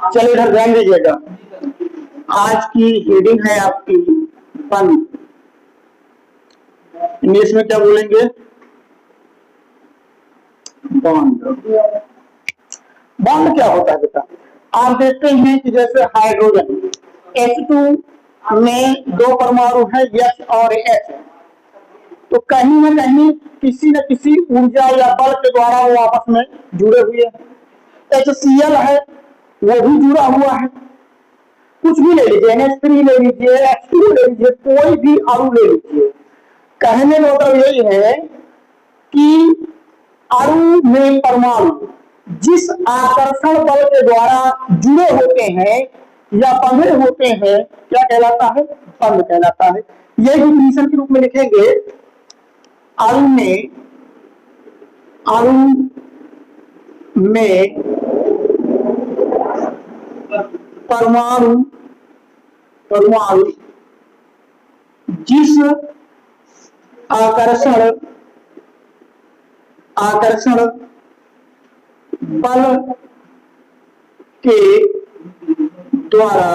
चलिए इधर ध्यान दीजिएगा। आज की हेडिंग है आपकी बंद। इंग्लिश में क्या बोलेंगे? बॉन्ड। बॉन्ड क्या होता है बेटा? आप देखते हैं कि जैसे हाइड्रोजन H2 में दो परमाणु है H और H, तो कहीं न कहीं किसी न किसी ऊर्जा या बल के द्वारा वो आपस में जुड़े हुए हैं। HCl है, वो भी जुड़ा हुआ है। कुछ भी ले लीजिए, NH3 ले लीजिए, H2 ले लीजिए, कोई भी अणु ले लीजिए, कहने का मतलब यही है कि अणु में परमाणु जिस आकर्षण बल के द्वारा जुड़े होते हैं या बंधे होते हैं, क्या कहलाता है? बंध कहलाता है। यह डिफिनीशन के रूप में लिखेंगे, अणु में परमाणु जिस आकर्षण बल के द्वारा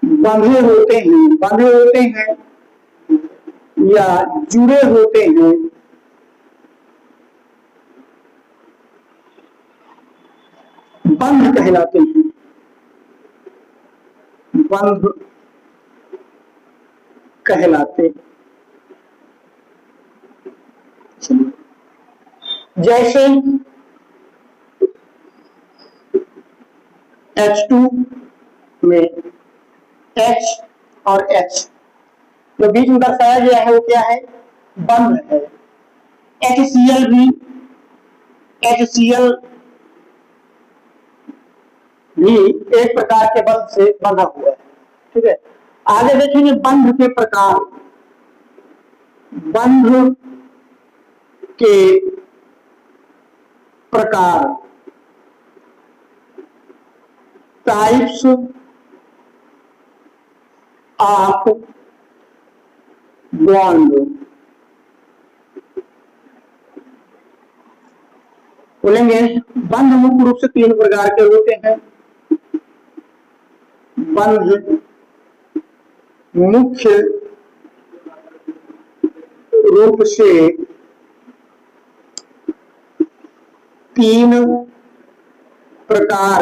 बंधे होते हैं या जुड़े होते हैं, बंध कहलाते हैं। बंध कहलाते। जैसे H2 में H और H जो बीच में दर्शाया गया है वो क्या है? बंध है। HCl भी एक प्रकार के बंध से बंधा हुआ है। ठीक है, आगे देखेंगे बंध के प्रकार। बंध के प्रकार, टाइप्स ऑफ बॉन्ड। बोलेंगे बंध मुख्य रूप से तीन प्रकार के होते हैं। बंध मुख्य रूप से तीन प्रकार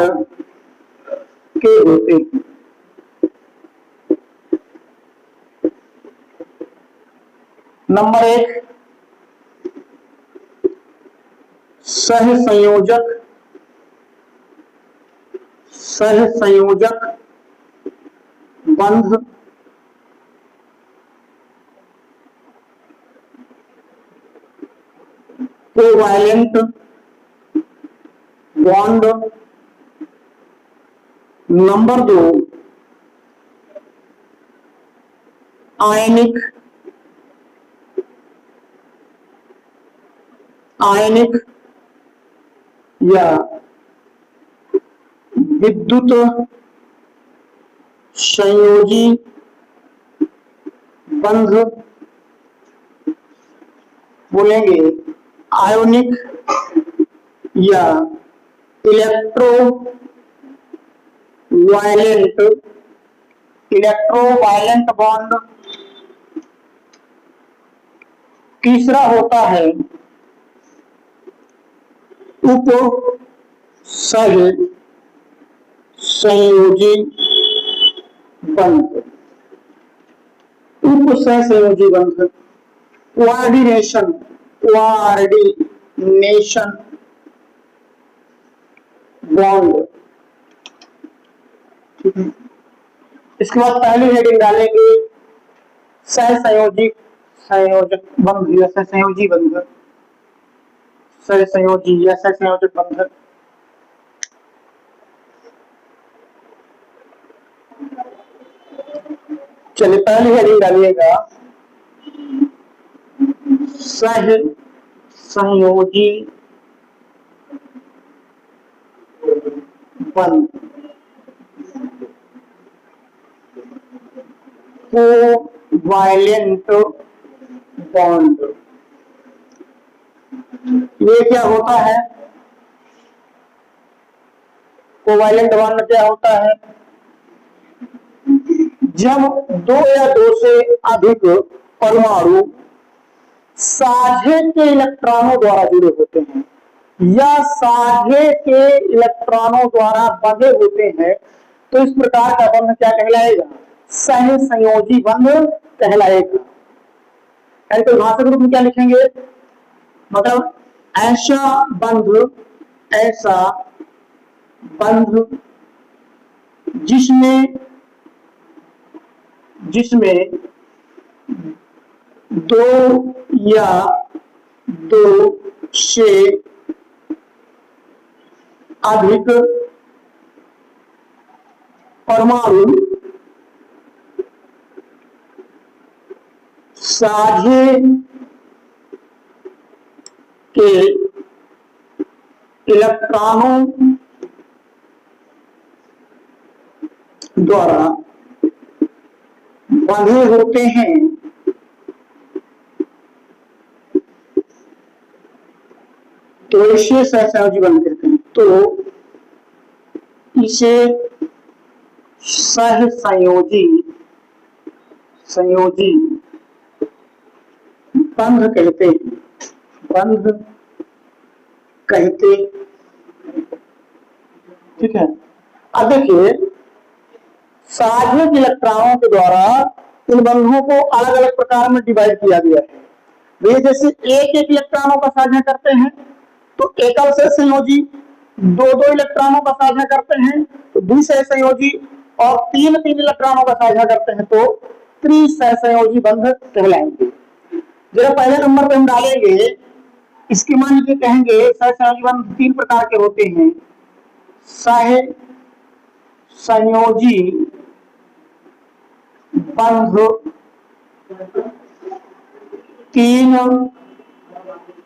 के होते हैं। नंबर एक, सहसंयोजक बंध। Covalent bond. नंबर दो, आयनिक या विद्युत संयोजी बंध। बोलेंगे आयोनिक या इलेक्ट्रोवायलेंट बॉन्ड। तीसरा होता है उपसहसंयोजी बंध। उपसहसंयोजी बंध, कोऑर्डिनेशन बॉन्ड। इसके बाद पहली हेडिंग डालेंगे सहसंयोजक बंध या सहसंयोजी बंध। सहसंयोजी या सहसंयोजक बंध। चलिए पहली हेडिंग डालिएगा, सहसंयोजी बंध। Covalent bond. ये क्या होता है? कोवैलेंट बॉन्ड क्या होता है? जब दो या दो से अधिक परमाणु साझे के इलेक्ट्रॉनों द्वारा जुड़े होते हैं या साझे के इलेक्ट्रॉनों द्वारा बंधे होते हैं, तो इस प्रकार का बंध क्या कहलाएगा? सहसंयोजी बंध कहलाएगा। तो भाषा के रूप में क्या लिखेंगे? मतलब ऐसा बंध जिसमें दो या दो से अधिक परमाणु साझे के इलेक्ट्रॉनों द्वारा बंधे होते हैं, तो इसे सहसंयोजी बंध कहते हैं। तो इसे सहसंयोजी बंध कहते ठीक है। अब देखिए, साझे इलेक्ट्रॉनों के द्वारा इन बंधों को अलग अलग प्रकार में डिवाइड किया गया है। वे जैसे एक इलेक्ट्रॉनों का साझा करते हैं तो एकल सहसंयोजी, दो इलेक्ट्रॉनों का साझा करते हैं तो द्विसहसंयोजी, और तीन इलेक्ट्रॉनों का साझा करते हैं तो त्रिसहसंयोजी बंध कहलाएंगे। जरा पहले नंबर पे हम डालेंगे, इसके मान लीजिए कहेंगे सहसंयोजी बंध तीन प्रकार के होते हैं। सहसंयोजी बंध तीन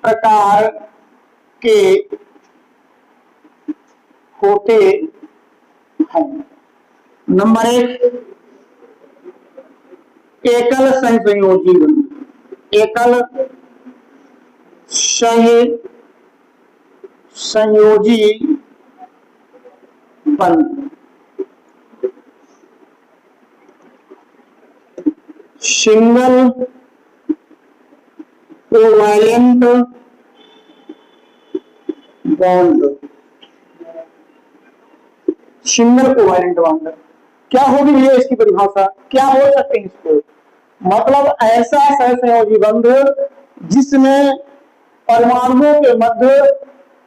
प्रकार के होते हैं। नंबर एक, एकल सहसंयोजी बंध। एकल सहसंयोजी बंध। Single covalent bond. Single covalent bond क्या होगी भैया? इसकी परिभाषा क्या बोल सकते हैं इसको? मतलब ऐसा सहसंयोजी बंध जिसमें परमाणुओं के मध्य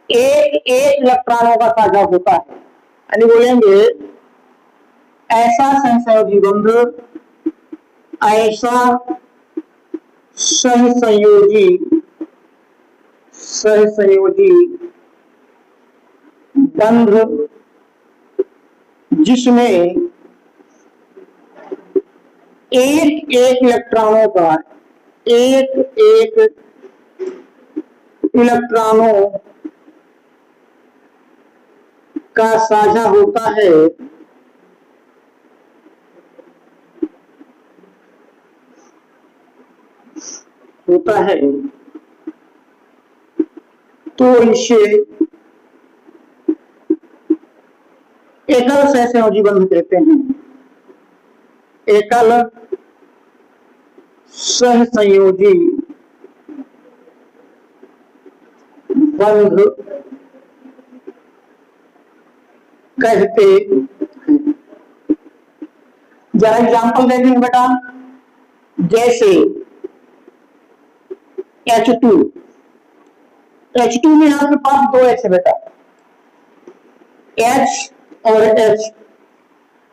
एक इलेक्ट्रॉनों का साझा होता है, यानी बोलेंगे ऐसा सहसंयोजी बंध, ऐसा सहसंयोजी बंध जिसमें एक इलेक्ट्रॉनों का साझा होता है, तो इसे एकल सहसंयोजी बंध कहते हैं। एकल सहसंयोजी बंध कहते हैं। जरा एग्जाम्पल देखेंगे बेटा, जैसे H2 में आपके पास दो H है बेटा, H और H।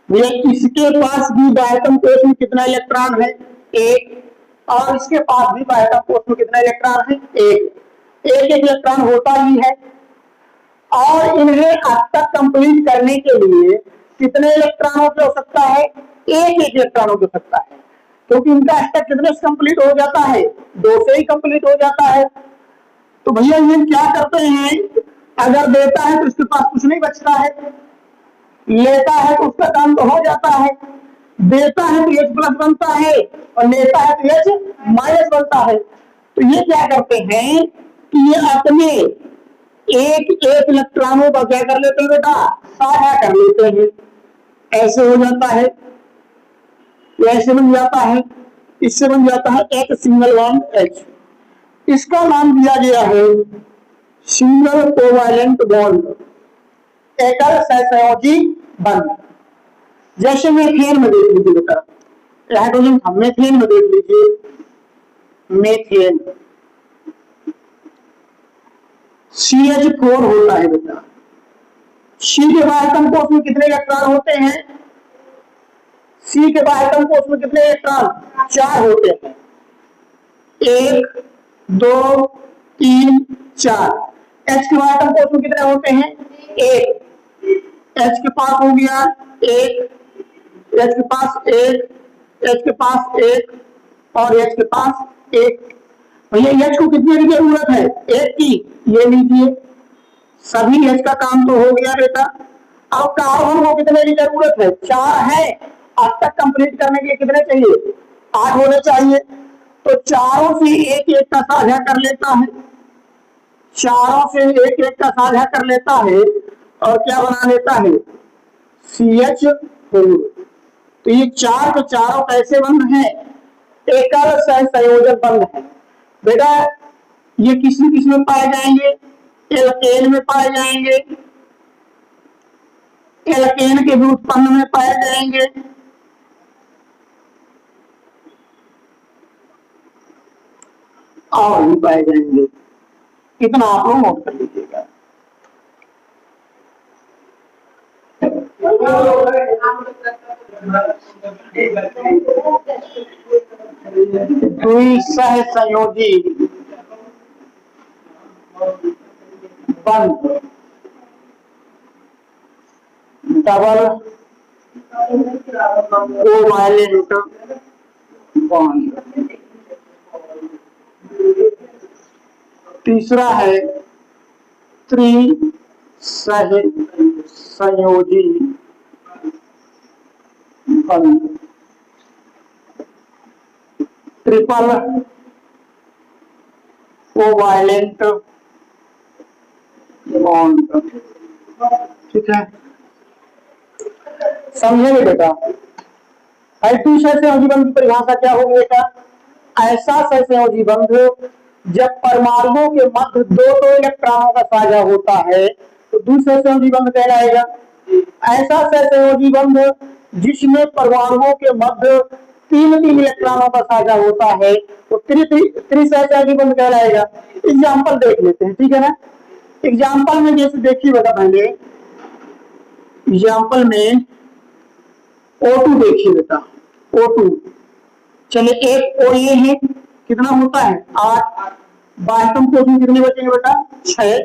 इसके पास भी डायटम कोष में कितना इलेक्ट्रॉन है? एक। और इसके पास भी डायटम कोष में कितना इलेक्ट्रॉन है? एक इलेक्ट्रॉन होता ही है। और इन्हें अब तक कंप्लीट करने के लिए कितने इलेक्ट्रॉनों की आवश्यकता है? एक इलेक्ट्रॉनों की आवश्यकता है, क्योंकि इनका स्टैक कितने से कंप्लीट हो जाता है? दो से ही कंप्लीट हो जाता है। तो भैया ये क्या करते हैं, अगर देता है तो इसके पास कुछ नहीं बचता है, लेता है तो उसका काम तो हो जाता है, देता है तो H प्लस बनता है और लेता है तो H माइनस बनता है। तो ये क्या करते हैं कि ये अपने एक एक इलेक्ट्रॉनों का क्या कर लेते हैं बेटा, साझा कर लेते हैं। ऐसे हो जाता है, ऐसे बन जाता है, इससे बन जाता है एक सिंगल बॉन्ड H। इसका नाम दिया गया है सिंगल कोवैलेंट बॉन्ड, एकल सहसंयोजी बंध। जैसे मीथेन में देख लीजिए बेटा, हाइड्रोजन था, मीथेन में देख लीजिए, मीथेन CH4 होता है बेटा। C के बाह्यतम कोष में कितने इलेक्ट्रॉन होते हैं, C के बाह्यतम कोष में कितने इलेक्ट्रॉन, 4 होते हैं, 1 2 3 4। H के बाह्यतम कोष में कितने होते हैं, 1। H के पास हो गया 1, H के पास 1, H के पास 1 और H के पास 1। भैया H को कितने की जरूरत है, 1 की। ये लीजिए, सभी H का काम तो हो गया बेटा। अब कार्बन को कितने की जरूरत है, 4 है। आज तक कंप्लीट करने के लिए कितने चाहिए, 8 होने चाहिए। तो चारों से एक एक का साझा कर लेता है, चारों से एक एक का साझा कर लेता है और क्या बना लेता है, CH4। तो ये चार के चारों कैसे बंध है, एकल सहसंयोजक बंध है बेटा। ये किस में पाए जाएंगे, एल्केन में पाए जाएंगे, एल्केन के भी उत्पन्न में पाए जाएंगे। और भी पाए जाएंगे, इतना आप लोग नोट कर लीजिएगा। द्विसहसंयोजी बंध, डबल कोवैलेंट बॉन्ड। तीसरा है त्रिसहसंयोजी बंध, ट्रिपल कोवैलेंट बॉन्ड। ठीक है, समझेंगे बेटा। सहसंयोजी बंध की परिभाषा क्या होगी बेटा, ऐसा सहसंयोजी बंध जब परमाणुओं के मध्य दो इलेक्ट्रॉनों का साझा होता है तो द्विसहसंयोजी बंध कहलाएगा। ऐसा सहसंयोजी बंध जिसमें परमाणुओं के मध्य तीन इलेक्ट्रॉनों का साझा होता है तो त्रिसहसंयोजी बंध कहलाएगा। एग्जाम्पल देख लेते हैं, ठीक है ना। एग्जाम्पल में जैसे देखिए बेटा, पहले एग्जाम्पल में O2 देखिए बेटा, O2 चले, एक O ये है, कितना होता है 8, बाह्यतम कोष में कितने बचेंगे बेटा 6।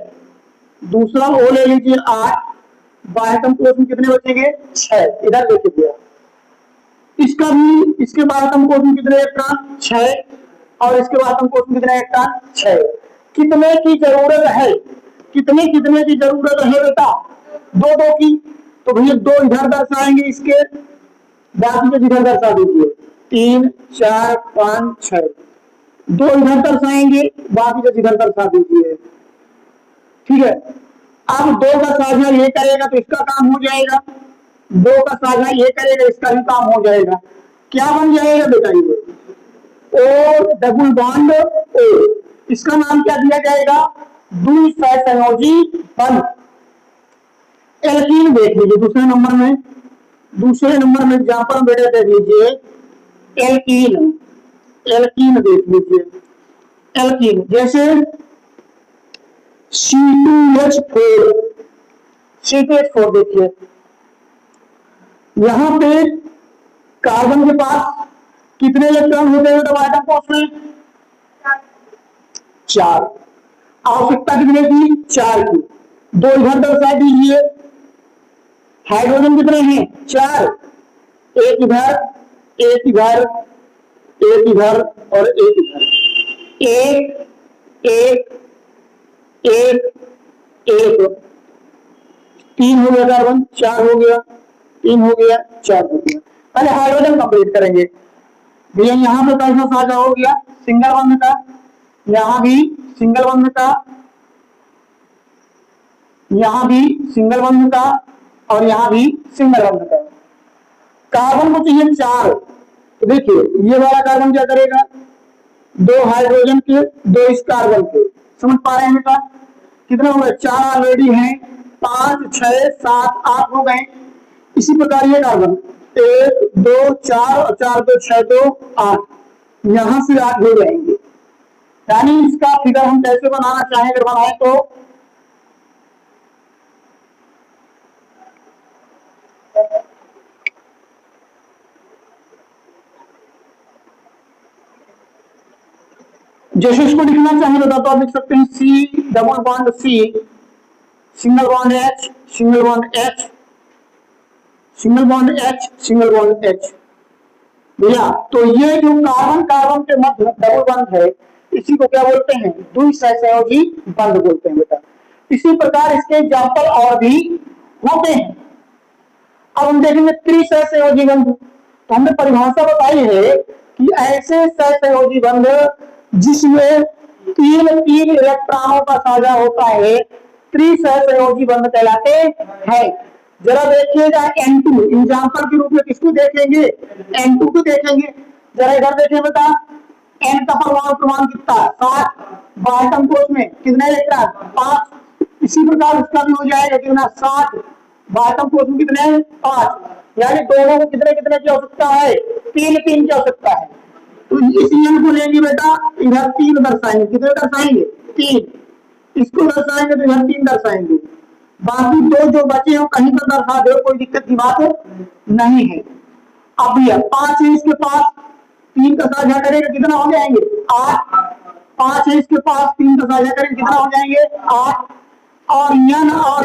दूसरा O ले लीजिए 8, बाह्यतम कोष में कितने बचेंगे 6। इधर देखिए, इसका भी, इसके बाह्यतम कोष में कितने इलेक्ट्रॉन 6 और इसके बाह्यतम कोष में कितने इलेक्ट्रॉन 6। कितने की जरूरत है, कितने कितने की जरूरत है बेटा, 2 की। तो भैया 2 इधर दर्शाएंगे, इसके बाकी को इधर दर्शा दीजिए, 3 4 5 6। 2 इधर दर्शाएंगे, बाकी को इधर दर्शा दीजिए, ठीक है। अब 2 का साझा ये करेगा तो इसका काम हो जाएगा, 2 का साझा ये करेगा इसका भी काम हो जाएगा। क्या बन जाएगा बेटा, ये O डबल बॉन्ड O, इसका नाम क्या दिया जाएगा, द्विसहसंयोजी बंध। एल्कीन देख लीजिए दूसरे नंबर में, दूसरे नंबर में एग्जाम्पल बेटा दे दीजिए, एल्कीन, एल्कीन देख लीजिए। एल्कीन जैसे C2H4, C2H4 देखिए, यहां पे कार्बन के पास कितने इलेक्ट्रॉन होते हैं बेटा एटम कोष में, 4। आवश्यकता कितने की, 4 की। 2 इधर दर्शा दीजिए। हाइड्रोजन कितने हैं, 4, एक इधर, एक इधर, एक इधर और एक इधर, 1 1 1 1, 3 हो गया कार्बन, 4 हो गया, 3 हो गया, 4 हो गया। पहले हाइड्रोजन कंप्लीट करेंगे भैया। यहां पे कैसा साझा हो गया, सिंगल बंध का, यहां भी सिंगल बंध का, यहाँ भी सिंगल बंध का और यहाँ भी सिंगल बंध का। कार्बन को चाहिए 4, तो देखिए ये वाला कार्बन क्या करेगा, 2 हाइड्रोजन के 2 इस कार्बन के, समझ पा रहे हैं बेटा, कितने हो गए, 4 ऑलरेडी हैं, 5 6 7 8 हो गए। इसी प्रकार ये कार्बन 1 2 4 और 4 2 6 2 8, यहां से 8 हो जाएंगे। यानी इसका फिगर हम कैसे बनाना चाहें, अगर बनाए तो जैसे इसको लिखना चाहें तो आप लिख सकते हैं C double bond C single bond H single bond H single bond H single bond H भैया। तो ये जो कार्बन कार्बन के मध्य डबल बॉन्ड है, इसी को क्या बोलते हैं, द्विसहसंयोजी बंध बोलते हैं बेटा। इसी प्रकार इसके एग्जाम्पल और भी होते हैं। अब हम देखेंगे त्रिसहसंयोजी बंध। तो हमने परिभाषा बताई है कि ऐसे सहसंयोजी बंध जिसमें 3 इलेक्ट्रॉनों का साझा होता है त्रिसहसंयोजी बंध कहलाते हैं। जरा देखिएगा N2 एग्जाम्पल के रूप में किसको देखेंगे, N2 को देखेंगे। जरा इधर देखिए बेटा, N का परमाणु क्रमांक कितना, 7, बाटम कोष में कितने इलेक्ट्रॉन, 5। इसी प्रकार उसका भी हो जाएगा कितना, 7, बाटम कोष में कितने, 5। यानी दोनों को कितने कितने की आवश्यकता है, 3 3 की आवश्यकता है। तो इस N को लेंगे बेटा, इधर 3 दर्शाएंगे, कितने दर्शाएंगे, 3। इसको दर्शाएंगे तो इधर 3 दर्शाएंगे, बाकी 2 जो बचे हो कहीं पर दर्शा दो, कोई दिक्कत की बात नहीं है। अब ये 5 है इसके पास, 3 का साझा करेंगे कितना हो जाएंगे, 8। 5 है इसके पास, 3 का साझा करेंगे कितना हो जाएंगे, 8। और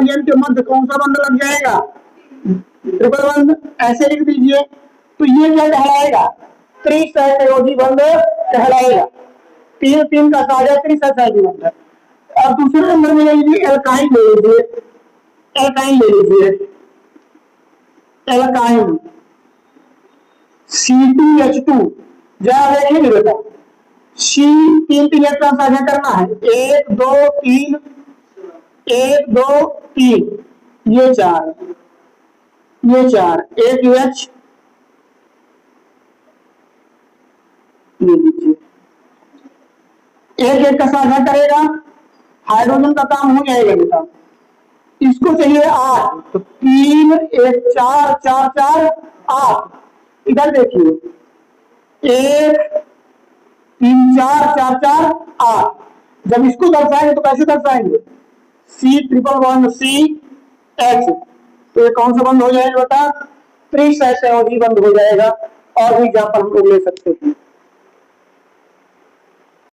N के मध्य कौन सा बंध लग जाएगा, ट्रिपल बंध, ऐसे लिख दीजिए। तो ये क्या कहलाएगा, त्रिसहसंयोजी बंध कहलाएगा। 3 3 का साझा त्रिसहसंयोजी बंध। और दूसरे नंबर में ले लीजिए एल्काइन ले लीजिए, एल्काइन ले लीजिए, एल्काइन C2H2। जरा देखेंगे बेटा, C 3 3 इलेक्ट्रॉन साझा करना है, 1 2 3 1 2 3, ये 4 ये 4, एक H ले लीजिए, एक का साझा करेगा, हाइड्रोजन का काम हो जाएगा बेटा। इसको चाहिए 8, तो 3 1 4 4 4 8। इधर देखिए 1 3 4 4 4 8। जब इसको दर्शाएंगे तो कैसे दर्शाएंगे, C triple bond C H। तो ये कौन सा बंध हो जाएगा बेटा, त्रिसहसंयोजी बंध हो जाएगा। और भी एग्जाम्पल हम लोग ले सकते हैं।